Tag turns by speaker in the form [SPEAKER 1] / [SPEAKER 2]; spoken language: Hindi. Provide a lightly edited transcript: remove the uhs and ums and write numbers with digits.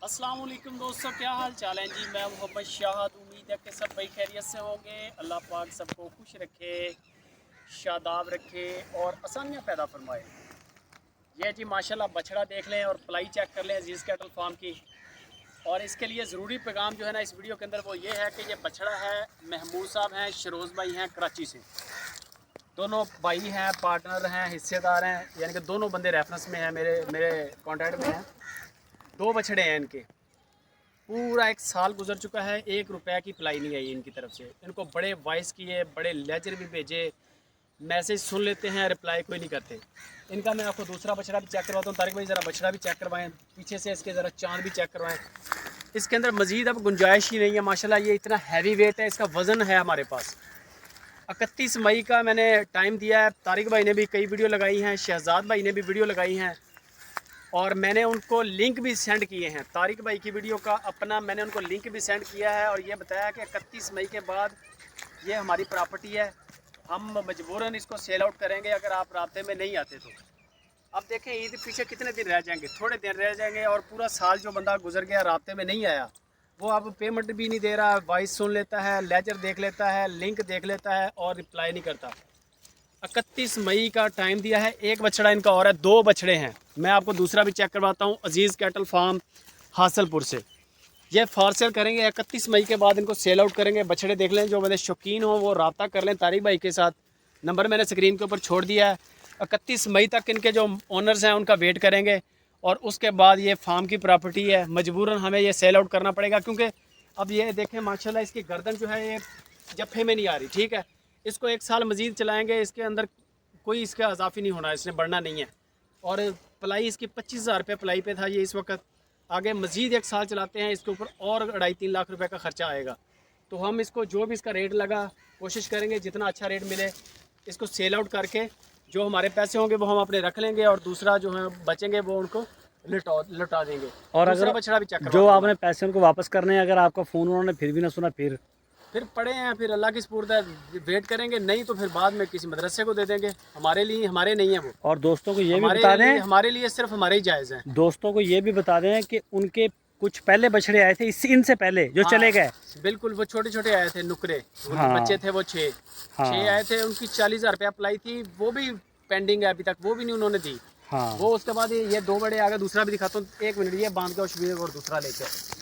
[SPEAKER 1] अस्सलाम वालेकुम दोस्तों, क्या हाल चाल है जी। मैं मोहम्मद शाहद, उम्मीद है कि सब भाई खैरियत से होंगे। अल्लाह पाक सबको खुश रखे, शादाब रखे और आसानियाँ पैदा फरमाए। ये जी माशाल्लाह बछड़ा देख लें और पलाई चेक कर लें अजीज़ कैटल फार्म की। और इसके लिए ज़रूरी पैगाम जो है ना इस वीडियो के अंदर वो ये है कि ये बछड़ा है, महमूद साहब हैं, शरोज़ भाई हैं कराची से। दोनों भाई हैं, पार्टनर हैं, हिस्सेदार हैं, यानी कि दोनों बंदे रेफरेंस में हैं, मेरे कॉन्टैक्ट में हैं। दो बछड़े हैं इनके। पूरा 1 साल गुजर चुका है, 1 रुपये की पलाई नहीं आई इनकी तरफ से। इनको बड़े वॉइस किए, बड़े लेजर भी भेजे, मैसेज सुन लेते हैं, रिप्लाई कोई नहीं करते। इनका मैं आपको दूसरा बछड़ा भी चेक करवाता हूँ। तारिक भाई ज़रा बछड़ा भी चेक करवाएं, पीछे से इसके ज़रा चांद भी चेक करवाएं। इसके अंदर मज़ीद अब गुंजाइश ही नहीं है माशाल्लाह। ये इतना हैवी वेट है, इसका वज़न है हमारे पास। 31 मई का मैंने टाइम दिया है। तारिक भाई ने भी कई वीडियो लगाई हैं, शहजाद भाई ने भी वीडियो लगाई हैं और मैंने उनको लिंक भी सेंड किए हैं। तारिक भाई की वीडियो का अपना मैंने उनको लिंक भी सेंड किया है और ये बताया कि 31 मई के बाद ये हमारी प्रॉपर्टी है, हम मजबूरन इसको सेल आउट करेंगे अगर आप रास्ते में नहीं आते तो। अब देखें ईद पीछे कितने दिन रह जाएंगे, थोड़े दिन रह जाएंगे और पूरा साल जो बंदा गुजर गया रास्ते में नहीं आया, वो अब पेमेंट भी नहीं दे रहा, वॉइस सुन लेता है, लेजर देख लेता है, लिंक देख लेता है और रिप्लाई नहीं करता। 31 मई का टाइम दिया है। एक बछड़ा इनका और है, 2 बछड़े हैं। मैं आपको दूसरा भी चेक करवाता हूँ अजीज़ कैटल फार्म हासलपुर से। ये फॉर सेल करेंगे, 31 मई के बाद इनको सेल आउट करेंगे। बछड़े देख लें, जो मेरे शौकीन हो वो रब्ता कर लें तारिक भाई के साथ। नंबर मैंने स्क्रीन के ऊपर छोड़ दिया है। 31 मई तक इनके जो ओनर्स हैं उनका वेट करेंगे और उसके बाद ये फार्म की प्रॉपर्टी है, मजबूरन हमें ये सेल आउट करना पड़ेगा। क्योंकि अब ये देखें माशाल्लाह इसकी गर्दन जो है ये जफ्फे में नहीं आ रही, ठीक है। इसको 1 साल मज़ीद चलाएँगे, इसके अंदर कोई इसका इजाफी नहीं होना, इसने बढ़ना नहीं है। और पलाई इसकी 25,000 रुपये पलाई पे था ये इस वक्त। आगे मज़ीद 1 साल चलाते हैं, इसके ऊपर और 2.5-3 लाख रुपए का ख़र्चा आएगा। तो हम इसको जो भी इसका रेट लगा कोशिश करेंगे जितना अच्छा रेट मिले इसको सेल आउट करके जो हमारे पैसे होंगे वो हम अपने रख लेंगे और दूसरा जो है बचेंगे वो उनको लौटा देंगे।
[SPEAKER 2] और
[SPEAKER 1] दूसरा
[SPEAKER 2] अगर
[SPEAKER 1] बछड़ा भी चेक
[SPEAKER 2] जो आपने पैसे उनको वापस करने हैं, अगर आपका फ़ोन उन्होंने फिर भी ना सुना,
[SPEAKER 1] फिर पड़े हैं, फिर अल्लाह की सुपुर्द है, वेट करेंगे। नहीं तो फिर बाद में किसी मदरसे को दे देंगे। हमारे लिए हमारे नहीं है वो।
[SPEAKER 2] और दोस्तों को ये भी बता दें,
[SPEAKER 1] हमारे लिए सिर्फ हमारे ही जायज़ हैं।
[SPEAKER 2] दोस्तों को ये भी बता दें कि उनके कुछ पहले बछड़े आए थे इनसे पहले जो चले गए।
[SPEAKER 1] बिल्कुल, वो छोटे छोटे आए थे नुकरे,
[SPEAKER 2] हाँ,
[SPEAKER 1] बच्चे थे वो 6
[SPEAKER 2] हाँ,
[SPEAKER 1] 6 आए थे। उनकी 40,000 रुपया अप्लाई थी, वो भी पेंडिंग है अभी तक, वो भी नहीं उन्होंने दी।
[SPEAKER 2] हाँ।
[SPEAKER 1] वो उसके बाद ये 2 बड़े आ गए। दूसरा भी दिखाता हूँ, 1 मिनट, ये बांध के और दूसरा लेके